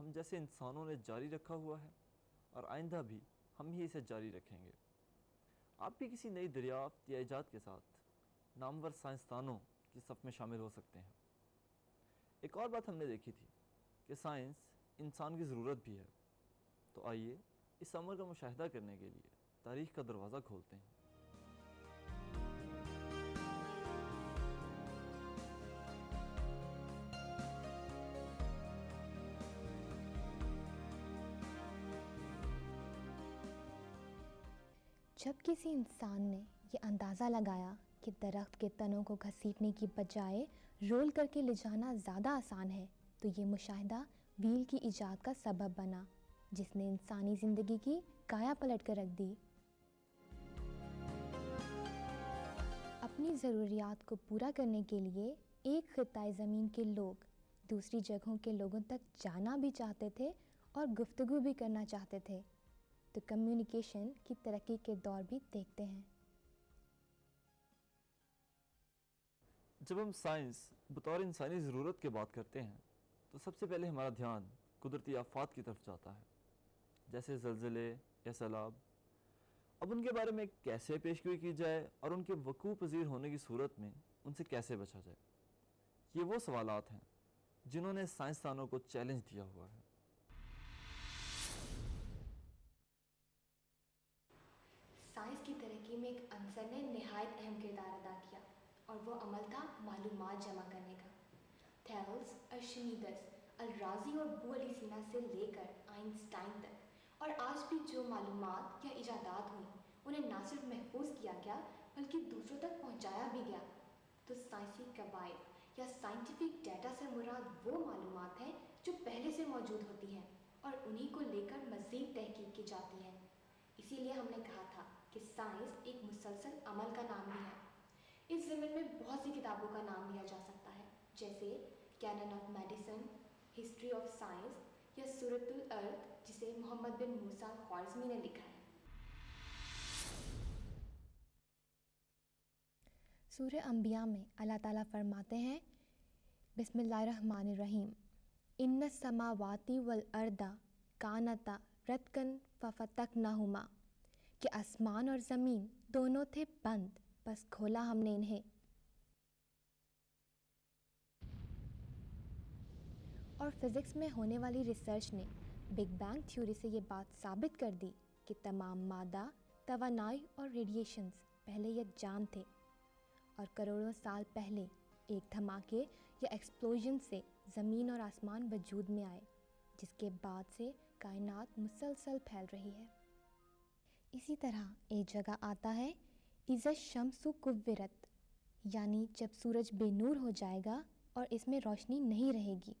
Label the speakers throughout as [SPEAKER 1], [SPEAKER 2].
[SPEAKER 1] ہم جیسے انسانوں نے جاری رکھا ہوا ہے اور آئندہ بھی ہم ہی اسے جاری رکھیں گے۔ آپ بھی کسی نئی دریافت یا ایجاد کے ساتھ نامور سائنسدانوں کی صف میں شامل ہو سکتے ہیں۔ ایک اور بات ہم نے دیکھی تھی کہ سائنس انسان کی ضرورت بھی ہے، تو آئیے اس امر کا مشاہدہ کرنے کے لیے تاریخ کا دروازہ کھولتے ہیں۔
[SPEAKER 2] جب کسی انسان نے یہ اندازہ لگایا کہ درخت کے تنوں کو گھسیٹنے کی بجائے رول کر کے لے جانا زیادہ آسان ہے، تو یہ مشاہدہ وہیل کی ایجاد کا سبب بنا، جس نے انسانی زندگی کی کایا پلٹ کر رکھ دی۔ اپنی ضروریات کو پورا کرنے کے لیے ایک خطۂ زمین کے لوگ دوسری جگہوں کے لوگوں تک جانا بھی چاہتے تھے اور گفتگو بھی کرنا چاہتے تھے، تو کمیونیکیشن کی ترقی کے دور بھی دیکھتے ہیں۔
[SPEAKER 1] جب ہم سائنس بطور انسانی ضرورت کی بات کرتے ہیں تو سب سے پہلے ہمارا دھیان قدرتی آفات کی طرف جاتا ہے، جیسے زلزلے یا سیلاب۔ اب ان کے بارے میں کیسے پیش گوئی کی جائے اور ان کے وقوع پذیر ہونے کی صورت میں ان سے کیسے بچا جائے، یہ وہ سوالات ہیں جنہوں نے سائنسدانوں کو چیلنج دیا ہوا ہے۔
[SPEAKER 3] سائنس کی ترقی میں ایک عنصر نے نہایت اہم کردار ادا کیا، اور وہ عمل تھا معلومات جمع کرنے کا۔ تھیلس، ارشمیدس، الرازی اور بو علی سینا سے لے کر آئنسٹائن تک، اور آج بھی جو معلومات یا ایجادات ہوئیں انہیں نہ صرف محفوظ کیا گیا بلکہ دوسروں تک پہنچایا بھی گیا۔ تو سائنسی قواعد یا سائنٹیفک ڈیٹا سے مراد وہ معلومات ہیں جو پہلے سے موجود ہوتی ہیں اور انہی کو لے کر مزید تحقیق کی جاتی ہے۔ اسی لیے ہم نے کہا تھا کہ سائنس ایک مسلسل عمل کا نام بھی ہے۔ اس ضمن میں بہت سی کتابوں کا نام لیا جا سکتا ہے، جیسے canon of medicine, history of science یا سورۃ الارض، جسے محمد بن موسیٰ خوارزمی نے لکھا ہے۔
[SPEAKER 2] سورہ انبیاء میں اللہ تعالیٰ فرماتے ہیں، بسم اللہ الرحمن الرحیم، ان السماوات والارض کانتا رتقا ففتقناہما، کہ آسمان اور زمین دونوں تھے بند، بس کھولا ہم نے انہیں۔ اور فزکس میں ہونے والی ریسرچ نے بگ بینگ تھیوری سے یہ بات ثابت کر دی کہ تمام مادہ، توانائی اور ریڈیشنز پہلے یکجان تھے، اور کروڑوں سال پہلے ایک دھماکے یا ایکسپلوژن سے زمین اور آسمان وجود میں آئے، جس کے بعد سے کائنات مسلسل پھیل رہی ہے۔ اسی طرح ایک جگہ آتا ہے اذا الشمس کورت، یعنی جب سورج بے نور ہو جائے گا اور اس میں روشنی نہیں رہے گی۔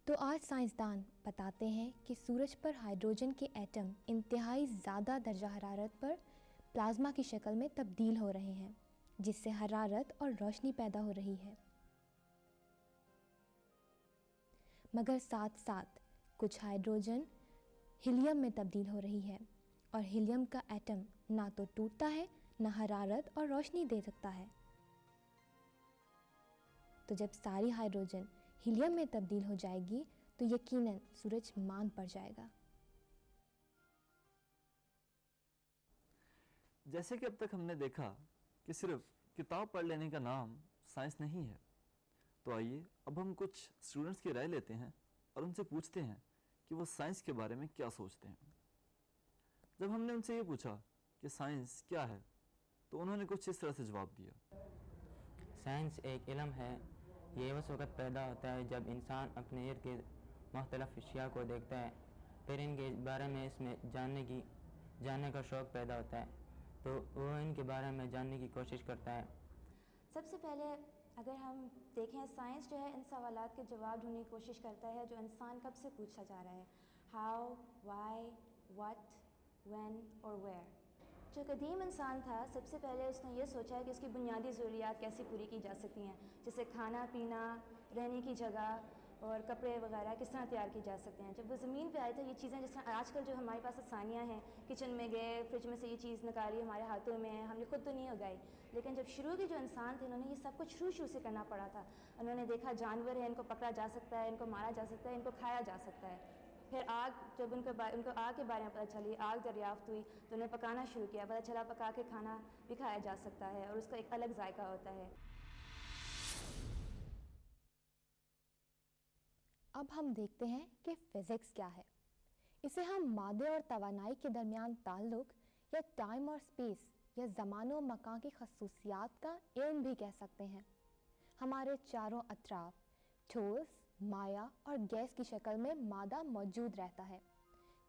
[SPEAKER 2] تو آج سائنسدان بتاتے ہیں کہ سورج پر ہائیڈروجن کے ایٹم انتہائی زیادہ درجہ حرارت پر پلازما کی شکل میں تبدیل ہو رہے ہیں، جس سے حرارت اور روشنی پیدا ہو رہی ہے۔ مگر ساتھ ساتھ کچھ ہائیڈروجن ہیلیم میں تبدیل ہو رہی ہے، اور ہیلیم کا ایٹم نہ تو ٹوٹتا ہے، نہ حرارت اور روشنی دے سکتا ہے۔ تو جب ساری ہائیڈروجن ہیلیم میں تبدیل ہو جائے گی تو یقیناً سورج ماند پڑ جائے گا۔
[SPEAKER 1] جیسے کہ اب تک ہم نے دیکھا کہ صرف کتاب پڑھ لینے کا نام سائنس نہیں ہے، تو آئیے اب ہم کچھ اسٹوڈنٹس کی رائے لیتے ہیں اور ان سے پوچھتے ہیں کہ وہ سائنس کے بارے میں کیا سوچتے ہیں۔ جب ہم نے ان سے یہ پوچھا کہ سائنس کیا ہے تو انہوں نے کچھ اس طرح سے جواب دیا۔
[SPEAKER 4] سائنس ایک علم ہے، یہ اس وقت پیدا ہوتا ہے جب انسان اپنے ارد گرد مختلف اشیاء کو دیکھتا ہے، پھر ان کے بارے میں اس میں جاننے کا شوق پیدا ہوتا ہے، تو وہ ان کے بارے میں جاننے کی کوشش کرتا ہے۔
[SPEAKER 5] سب سے پہلے اگر ہم دیکھیں، سائنس جو ہے ان سوالات کے جواب ڈھونڈنے کی کوشش کرتا ہے جو انسان کب سے پوچھا جا رہا ہے، ہاؤ، وائی، واٹ، وین اور ویئر۔ جو قدیم انسان تھا، سب سے پہلے اس نے یہ سوچا کہ اس کی بنیادی ضروریات کیسے پوری کی جا سکتی ہیں، جیسے کھانا پینا، رہنے کی جگہ، اور کپڑے وغیرہ کس طرح تیار کیے جا سکتے ہیں. جب وہ زمین پہ آئے تھے یہ چیزیں جس طرح آج کل جو ہمارے پاس آسانیاں ہیں, کچن میں گئے فریج میں سے یہ چیز نکالی ہمارے ہاتھوں میں ہے, ہم نے خود تو نہیں اگائی, لیکن جب شروع کے جو انسان تھے انہوں نے یہ سب کچھ شروع سے کرنا پڑا تھا. انہوں نے دیکھا جانور ہے, ان کو پکڑا جا سکتا ہے, ان کو مارا جا سکتا ہے, ان کو کھایا جا سکتا ہے. پھر آگ, جب ان کو آگ کے بارے میں پتہ چلی, آگ دریافت ہوئی تو انہوں نے پکانا شروع کیا, پتہ چلا پکا کے کھانا بھی کھایا جا سکتا ہے اور اس کا ایک الگ ذائقہ ہوتا ہے.
[SPEAKER 2] اب ہم دیکھتے ہیں کہ فزکس کیا ہے. اسے ہم مادے اور توانائی کے درمیان تعلق یا ٹائم اور اسپیس یا زمان و مکان کی خصوصیات کا علم بھی کہہ سکتے ہیں. ہمارے چاروں اطراف ٹھوس, مائع اور گیس کی شکل میں مادہ موجود رہتا ہے,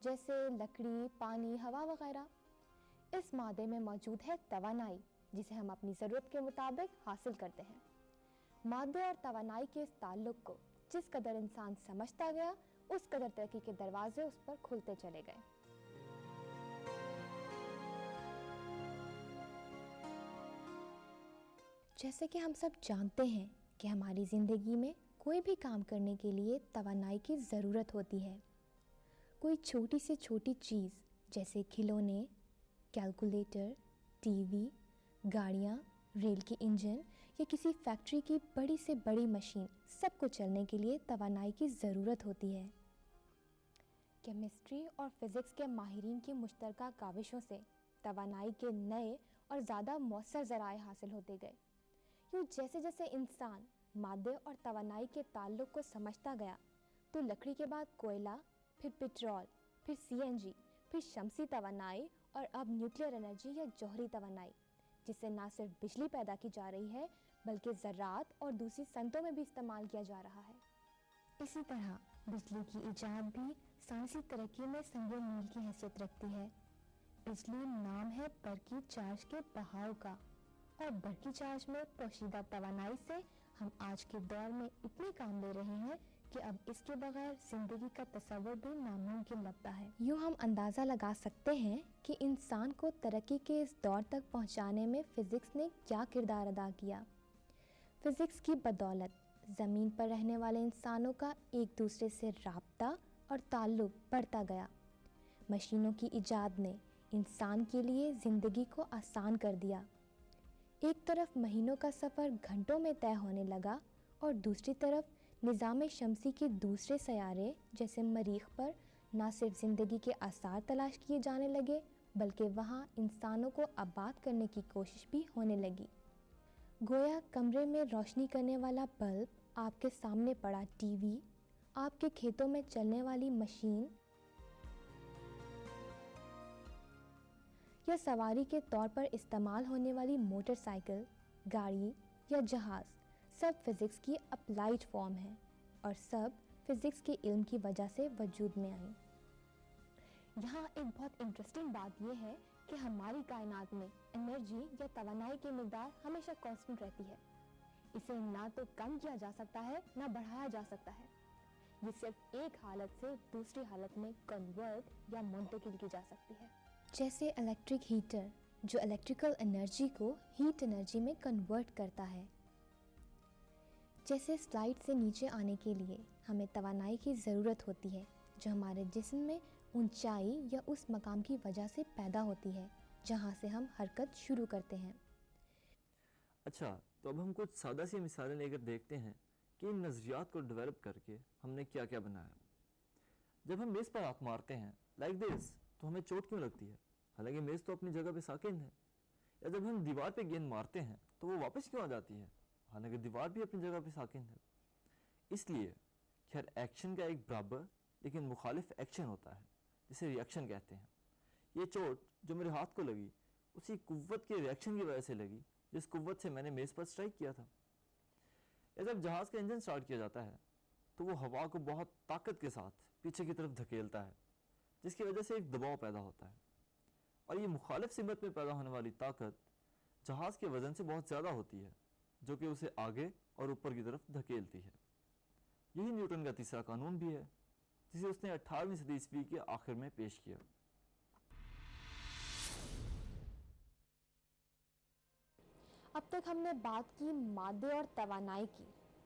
[SPEAKER 2] جیسے لکڑی, پانی, ہوا وغیرہ. اس مادے میں موجود ہے توانائی جسے ہم اپنی ضرورت کے مطابق حاصل کرتے ہیں. مادے اور توانائی کے اس تعلق کو جس قدر انسان سمجھتا گیا اس قدر ترقی کے دروازے اس پر کھلتے چلے گئے. جیسے کہ ہم سب جانتے ہیں کہ ہماری زندگی میں کوئی بھی کام کرنے کے لیے توانائی کی ضرورت ہوتی ہے. کوئی چھوٹی سے چھوٹی چیز جیسے کھلونے, کیلکولیٹر, ٹی وی, گاڑیاں, ریل کے انجن یا کسی فیکٹری کی بڑی سے بڑی مشین, سب کو چلنے کے لیے توانائی کی ضرورت ہوتی ہے. کیمسٹری اور فزکس کے ماہرین کی مشترکہ کاوشوں سے توانائی کے نئے اور زیادہ مؤثر ذرائع حاصل ہوتے گئے. یوں جیسے جیسے انسان مادے اور توانائی کے تعلق کو سمجھتا گیا تو لکڑی کے بعد کوئلہ, پھر پٹرول, پھر CNG, پھر شمسی توانائی اور اب نیوکلیئر انرجی یا جوہری توانائی, جس سے نہ صرف بجلی پیدا کی جا رہی ہے بلکہ زراعت اور دوسری صنعتوں میں بھی استعمال کیا جا رہا ہے. اسی طرح بجلی کی ایجاد بھی سائنسی ترقی میں سنگ میل کی حیثیت رکھتی ہے. بجلی نام ہے برقی چارج کے بہاؤ کا, اور برقی چارج میں پوشیدہ توانائی سے ہم آج کے دور میں اتنے کام لے رہے ہیں کہ اب اس کے بغیر زندگی کا تصور بھی ناممکن لگتا ہے. یوں ہم اندازہ لگا سکتے ہیں کہ انسان کو ترقی کے اس دور تک پہنچانے میں فزکس نے کیا کردار ادا کیا. فزکس کی بدولت زمین پر رہنے والے انسانوں کا ایک دوسرے سے رابطہ اور تعلق بڑھتا گیا. مشینوں کی ایجاد نے انسان کے لیے زندگی کو آسان کر دیا. ایک طرف مہینوں کا سفر گھنٹوں میں طے ہونے لگا اور دوسری طرف نظام شمسی کے دوسرے سیارے جیسے مریخ پر نہ صرف زندگی کے آثار تلاش کیے جانے لگے بلکہ وہاں انسانوں کو آباد کرنے کی کوشش بھی ہونے لگی. گویا کمرے میں روشنی کرنے والا بلب, آپ کے سامنے پڑا ٹی وی, آپ کے کھیتوں میں چلنے والی مشین یا سواری کے طور پر استعمال ہونے والی موٹر سائیکل, گاڑی یا جہاز سب فزکس کی اپلائیڈ فارم ہیں اور سب فزکس کے علم کی وجہ سے وجود میں آئیں. یہاں ایک بہت انٹرسٹنگ بات یہ ہے کہ ہماری کائنات میں انرجی یا توانائی کی مقدار ہمیشہ کانسٹنٹ رہتی ہے. اسے نہ تو کم کیا جا سکتا ہے نہ بڑھایا جا سکتا ہے. یہ صرف ایک حالت سے دوسری حالت میں کنورٹ یا منتقل کی جا سکتی ہے. جیسے الیکٹرک ہیٹر جو الیکٹریکل انرجی کو ہیٹ انرجی میں کنورٹ کرتا ہے. جیسے سلائڈ سے نیچے آنے کے لیے ہمیں توانائی کی ضرورت ہوتی ہے جو ہمارے جسم میں اونچائی یا اس مقام کی وجہ سے پیدا ہوتی ہے جہاں سے ہم حرکت شروع کرتے ہیں.
[SPEAKER 1] اچھا, تو اب ہم کچھ سادہ سی مثالیں لے کر دیکھتے ہیں کہ ان نظریات کو ڈیولپ کر کے ہم نے کیا کیا بنایا. جب ہم میز پر ہاتھ مارتے ہیں لائک دس تو ہمیں چوٹ کیوں لگتی ہے حالانکہ میز تو اپنی جگہ پہ ساکن ہے. یا جب ہم دیوار پہ گیند مارتے ہیں تو وہ واپس کیوں آ جاتی ہے حالانکہ دیوار بھی اپنی جگہ پہ ساکن ہے. اس لیے کہ ہر ایکشن کا ایک برابر لیکن مخالف ایکشن ہوتا ہے جسے ریئیکشن کہتے ہیں. یہ چوٹ جو میرے ہاتھ کو لگی اسی قوت کے ریئیکشن کی وجہ سے لگی جس قوت سے میں نے میز پر اسٹرائک کیا تھا. یا جب جہاز کا انجن سٹارٹ کیا جاتا ہے تو وہ ہوا کو بہت طاقت کے ساتھ پیچھے کی طرف دھکیلتا ہے جس کی وجہ سے ایک دباؤ پیدا ہوتا ہے, اور یہ مخالف سمت میں پیدا ہونے والی طاقت جہاز کے وزن سے بہت زیادہ ہوتی ہے جو کہ اسے آگے اور اوپر کی طرف دھکیلتی ہے. یہی نیوٹن کا تیسرا قانون بھی ہے جسے اس نے 18ویں صدی عیسوی کے آخر میں پیش کیا.
[SPEAKER 6] اب تک ہم نے بات کی مادے اور توانائی کی,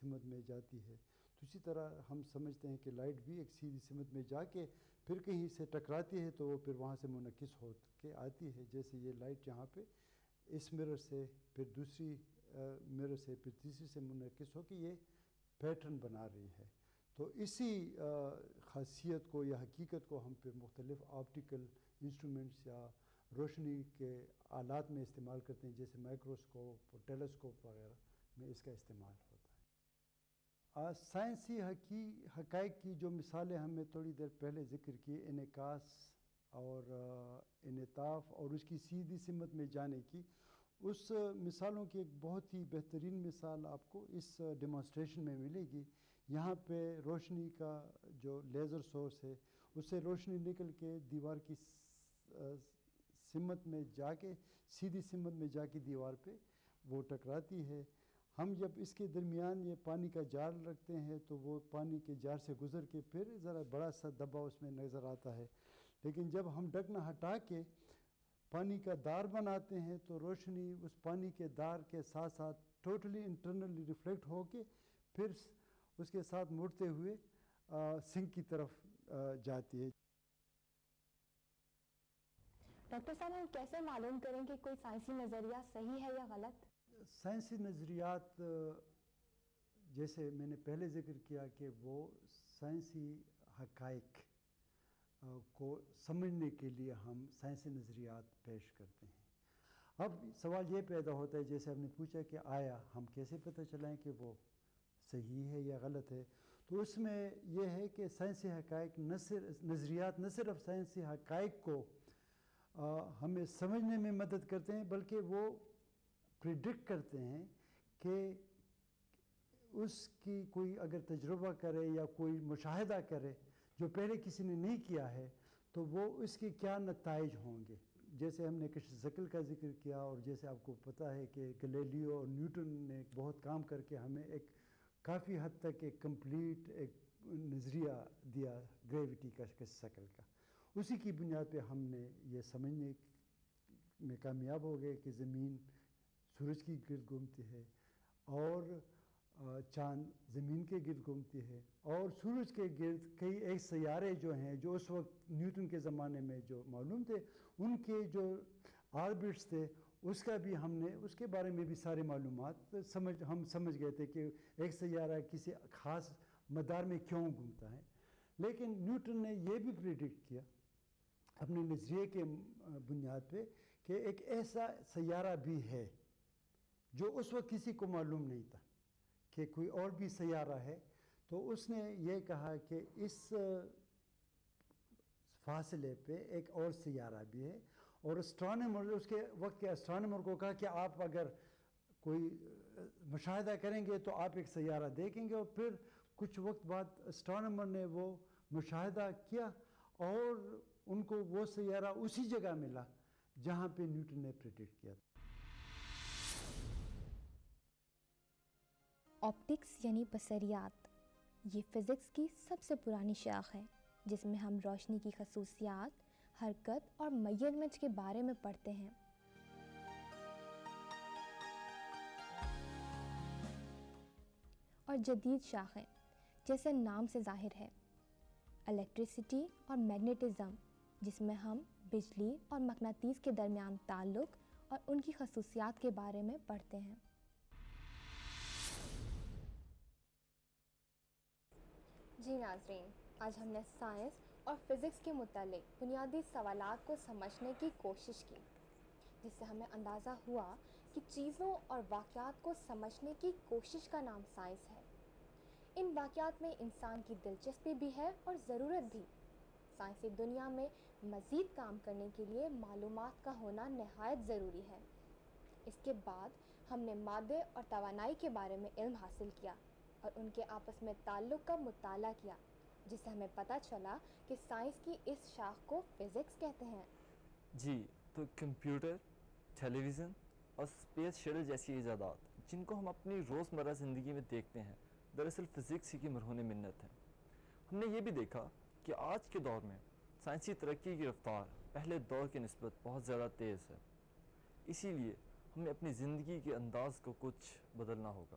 [SPEAKER 7] سمت میں جاتی ہے. تو اسی طرح ہم سمجھتے ہیں کہ لائٹ بھی ایک سیدھی سمت میں جا کے پھر کہیں سے ٹکراتی ہے تو وہ پھر وہاں سے منعکس ہو کے آتی ہے. جیسے یہ لائٹ یہاں پہ اس مرر سے پھر دوسری مرر سے پھر تیسری سے منعکس ہو کے یہ پیٹرن بنا رہی ہے. تو اسی خاصیت کو یا حقیقت کو ہم پھر مختلف آپٹیکل انسٹرومنٹس یا روشنی کے آلات میں استعمال کرتے ہیں، جیسے مائکروسکوپ اور ٹیلیسکوپ وغیرہ میں اس کا استعمال ہوتا ہے. سائنسی حقائق کی جو مثالیں ہم نے تھوڑی دیر پہلے ذکر کی، انعکاس اور انعطاف اور اس کی سیدھی سمت میں جانے کی، اس مثالوں کی ایک بہت ہی بہترین مثال آپ کو اس ڈیمانسٹریشن میں ملے گی. یہاں پہ روشنی کا جو لیزر سورس ہے اس سے روشنی نکل کے دیوار کی سمت میں جا کے سیدھی سمت میں جا کے دیوار پہ وہ ٹکراتی ہے. ہم جب اس کے درمیان یہ پانی کا جار رکھتے ہیں تو وہ پانی کے جار سے گزر کے پھر ذرا بڑا سا دبا اس میں نظر آتا ہے، لیکن جب ہم ڈھکنا ہٹا کے پانی کا دار بناتے ہیں تو روشنی اس پانی کے دار کے ساتھ ساتھ ٹوٹلی انٹرنلی ریفلیکٹ ہو کے پھر اس کے ساتھ مڑتے ہوئے سنک کی طرف جاتی ہے.
[SPEAKER 6] ڈاکٹر صاحب، ہم کیسے معلوم کریں کہ کوئی سائنسی نظریہ صحیح ہے یا غلط؟
[SPEAKER 7] سائنسی نظریات جیسے میں نے پہلے ذکر کیا کہ وہ سائنسی حقائق کو سمجھنے کے لیے ہم سائنسی نظریات پیش کرتے ہیں. اب سوال یہ پیدا ہوتا ہے، جیسے ہم نے پوچھا کہ آیا ہم کیسے پتہ چلائیں کہ وہ صحیح ہے یا غلط ہے. تو اس میں یہ ہے کہ سائنسی حقائق نظریات نہ صرف سائنسی حقائق کو ہمیں سمجھنے میں مدد کرتے ہیں، بلکہ وہ پریڈکٹ کرتے ہیں کہ اس کی کوئی اگر تجربہ کرے یا کوئی مشاہدہ کرے جو پہلے کسی نے نہیں کیا ہے تو وہ اس کے کیا نتائج ہوں گے. جیسے ہم نے کشف ثقل کا ذکر کیا، اور جیسے آپ کو پتہ ہے کہ گلیلیو اور نیوٹن نے بہت کام کر کے ہمیں ایک کافی حد تک ایک کمپلیٹ ایک نظریہ دیا گریوٹی کا، کشف ثقل کا. اسی کی بنیاد پہ ہم نے یہ سمجھنے میں کامیاب ہو گئے کہ زمین سورج کی گرد گھومتی ہے اور چاند زمین کے گرد گھومتی ہے، اور سورج کے گرد کئی ایک سیارے جو ہیں جو اس وقت نیوٹن کے زمانے میں جو معلوم تھے، ان کے جو آربٹس تھے اس کا بھی ہم نے اس کے بارے میں بھی سارے معلومات ہم سمجھ گئے تھے کہ ایک سیارہ کسی خاص مدار میں کیوں گھومتا ہے. لیکن نیوٹن نے یہ بھی پریڈکٹ کیا اپنے نظریے کے بنیاد پہ کہ ایک ایسا سیارہ بھی ہے جو اس وقت کسی کو معلوم نہیں تھا کہ کوئی اور بھی سیارہ ہے. تو اس نے یہ کہا کہ اس فاصلے پہ ایک اور سیارہ بھی ہے، اور اسٹرانومر اس کے وقت کے اسٹرانومر کو کہا کہ آپ اگر کوئی مشاہدہ کریں گے تو آپ ایک سیارہ دیکھیں گے. اور پھر کچھ وقت بعد اسٹرانومر نے وہ مشاہدہ کیا اور ان کو وہ سیارہ اسی جگہ ملا جہاں پہ نیوٹن نے پریڈکٹ کیا.
[SPEAKER 2] آپٹکس یعنی بصریات یہ فزکس کی سب سے پرانی شاخ ہے، جس میں ہم روشنی کی خصوصیات، حرکت اور میجرمنٹس کے بارے میں پڑھتے ہیں. اور جدید شاخیں جیسے نام سے ظاہر ہے، الیکٹریسٹی اور میگنیٹزم، جس میں ہم بجلی اور مقناطیس کے درمیان تعلق اور ان کی خصوصیات کے بارے میں پڑھتے ہیں.
[SPEAKER 6] جی ناظرین، آج ہم نے سائنس اور فزکس کے متعلق بنیادی سوالات کو سمجھنے کی کوشش کی، جس سے ہمیں اندازہ ہوا کہ چیزوں اور واقعات کو سمجھنے کی کوشش کا نام سائنس ہے. ان واقعات میں انسان کی دلچسپی بھی ہے اور ضرورت بھی. سائنسی دنیا میں مزید کام کرنے کے لیے معلومات کا ہونا نہایت ضروری ہے. اس کے بعد ہم نے مادے اور توانائی کے بارے میں علم حاصل کیا اور ان کے آپس میں تعلق کا مطالعہ کیا، جس سے ہمیں پتہ چلا کہ سائنس کی اس شاخ کو فزکس کہتے ہیں.
[SPEAKER 1] جی، تو کمپیوٹر، ٹیلی ویژن اور اسپیس شٹل جیسی ایجادات جن کو ہم اپنی روزمرہ زندگی میں دیکھتے ہیں، دراصل فزکس ہی کی مرہون منت ہے. ہم نے یہ بھی دیکھا کہ آج کے دور میں سائنسی ترقی کی رفتار پہلے دور کی نسبت بہت زیادہ تیز ہے. اسی لیے ہمیں اپنی زندگی کے انداز کو کچھ بدلنا ہوگا.